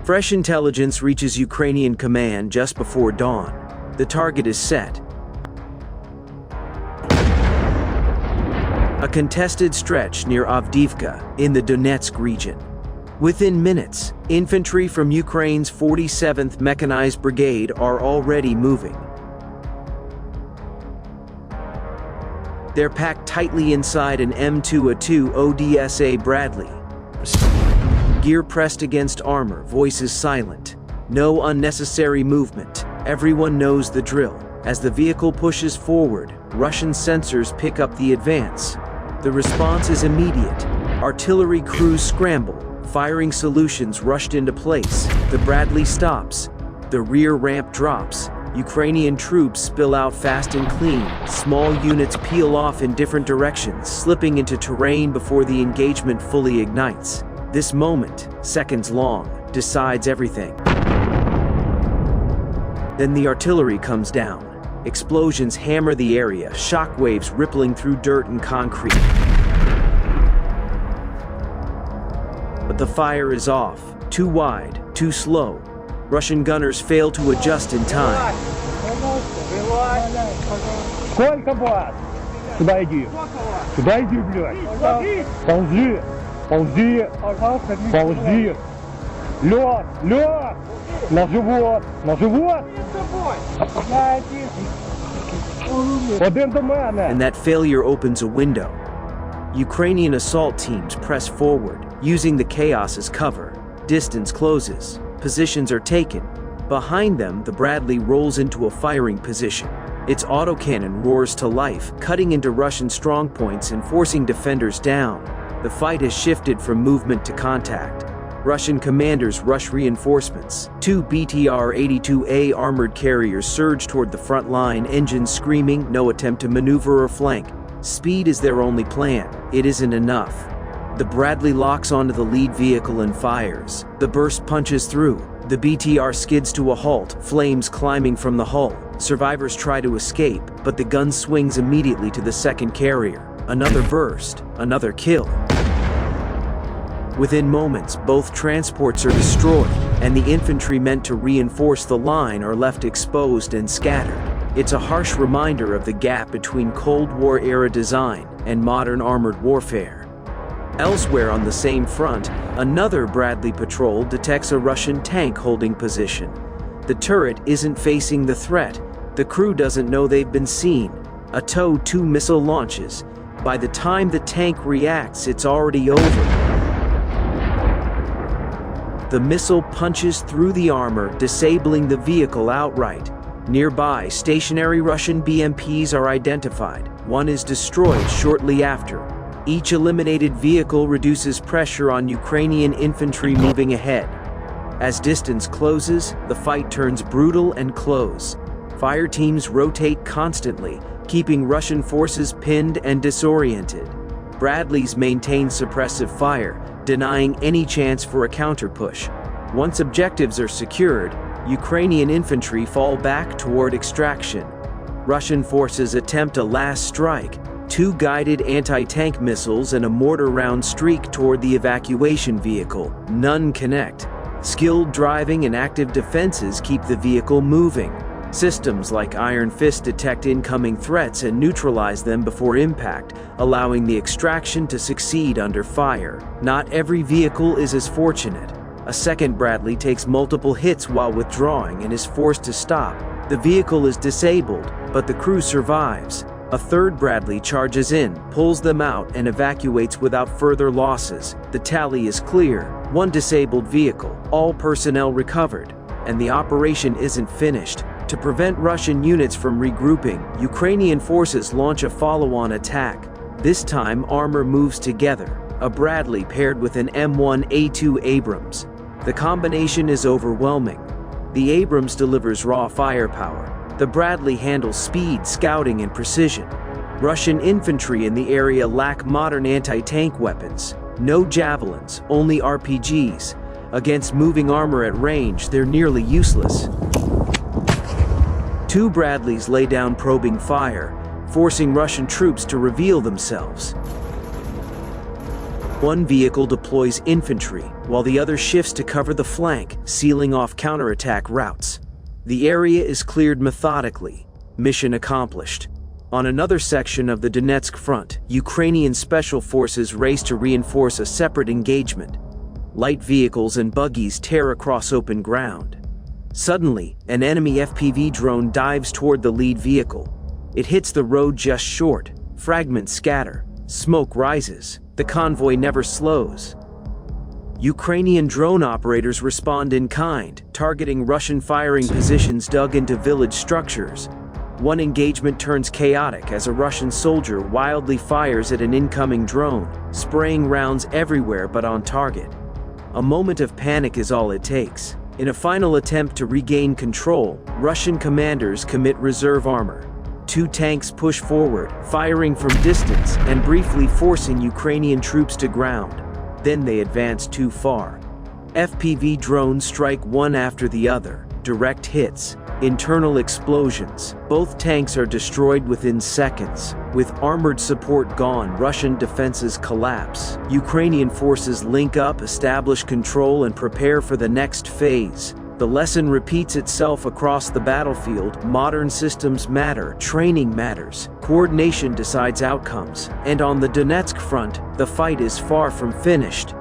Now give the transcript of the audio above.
Fresh intelligence reaches Ukrainian command just before dawn. The target is set. A contested stretch near Avdiivka in the Donetsk region. Within minutes, infantry from Ukraine's 47th Mechanized Brigade are already moving. They're packed tightly inside an M2A2 ODSA Bradley. Gear pressed against armor, voices silent. No unnecessary movement. Everyone knows the drill. As the vehicle pushes forward, Russian sensors pick up the advance. The response is immediate. Artillery crews scramble. Firing solutions rushed into place. The Bradley stops. The rear ramp drops. Ukrainian troops spill out fast and clean. Small units peel off in different directions, slipping into terrain before the engagement fully ignites. This moment, seconds long, decides everything. Then the artillery comes down. Explosions hammer the area, shockwaves rippling through dirt and concrete. But the fire is off. Too wide, too slow. Russian gunners fail to adjust in time. Сколько вас? Сюда иди. Сюда иди, блядь. Ползи. Ползи. Ползи. Лёд. Лёд. На живот. На живот. Один до мене. And that failure opens a window. Ukrainian assault teams press forward, using the chaos as cover. Distance closes. Positions are taken. Behind them, the Bradley rolls into a firing position. Its autocannon roars to life, cutting into Russian strongpoints and forcing defenders down. The fight has shifted from movement to contact. Russian commanders rush reinforcements. 2 BTR-82A armored carriers surge toward the front line, engines screaming, no attempt to maneuver or flank. Speed is their only plan. It isn't enough. The Bradley locks onto the lead vehicle and fires. The burst punches through. The BTR skids to a halt, flames climbing from the hull. Survivors try to escape, but the gun swings immediately to the second carrier. Another burst, another kill. Within moments, both transports are destroyed, and the infantry meant to reinforce the line are left exposed and scattered. It's a harsh reminder of the gap between Cold War-era design and modern armored warfare. Elsewhere on the same front, another Bradley patrol detects a Russian tank holding position. The turret isn't facing the threat. The crew doesn't know they've been seen. A TOW-2 missile launches. By the time the tank reacts, it's already over. The missile punches through the armor, disabling the vehicle outright. Nearby, stationary Russian BMPs are identified. One is destroyed shortly after. Each eliminated vehicle reduces pressure on Ukrainian infantry moving ahead. As distance closes, the fight turns brutal and close. Fire teams rotate constantly, keeping Russian forces pinned and disoriented. Bradleys maintain suppressive fire, denying any chance for a counterpush. Once objectives are secured, Ukrainian infantry fall back toward extraction. Russian forces attempt a last strike. 2 guided anti-tank missiles and a mortar round streak toward the evacuation vehicle. None connect. Skilled driving and active defenses keep the vehicle moving. Systems like Iron Fist detect incoming threats and neutralize them before impact, allowing the extraction to succeed under fire. Not every vehicle is as fortunate. A second Bradley takes multiple hits while withdrawing and is forced to stop. The vehicle is disabled, but the crew survives. A third Bradley charges in, pulls them out, and evacuates without further losses. The tally is clear: 1 disabled vehicle, all personnel recovered. And the operation isn't finished. To prevent Russian units from regrouping, Ukrainian forces launch a follow-on attack. This time, armor moves together. A Bradley paired with an M1A2 Abrams. The combination is overwhelming. The Abrams delivers raw firepower. The Bradley handles speed, scouting, and precision. Russian infantry in the area lack modern anti-tank weapons. No javelins, only RPGs. Against moving armor at range, they're nearly useless. 2 Bradleys lay down probing fire, forcing Russian troops to reveal themselves. 1 vehicle deploys infantry, while the other shifts to cover the flank, sealing off counterattack routes. The area is cleared methodically. Mission accomplished. On another section of the Donetsk front, Ukrainian special forces race to reinforce a separate engagement. Light vehicles and buggies tear across open ground. Suddenly, an enemy FPV drone dives toward the lead vehicle. It hits the road just short. Fragments scatter. Smoke rises. The convoy never slows. Ukrainian drone operators respond in kind, targeting Russian firing positions dug into village structures. One engagement turns chaotic as a Russian soldier wildly fires at an incoming drone, spraying rounds everywhere but on target. A moment of panic is all it takes. In a final attempt to regain control, Russian commanders commit reserve armor. 2 tanks push forward, firing from distance and briefly forcing Ukrainian troops to ground. Then they advance too far. FPV drones strike one after the other. Direct hits, internal explosions. Both tanks are destroyed within seconds. With armored support gone, Russian defenses collapse. Ukrainian forces link up, establish control, and prepare for the next phase. The lesson repeats itself across the battlefield. Modern systems matter, training matters, coordination decides outcomes. And on the Donetsk front, the fight is far from finished.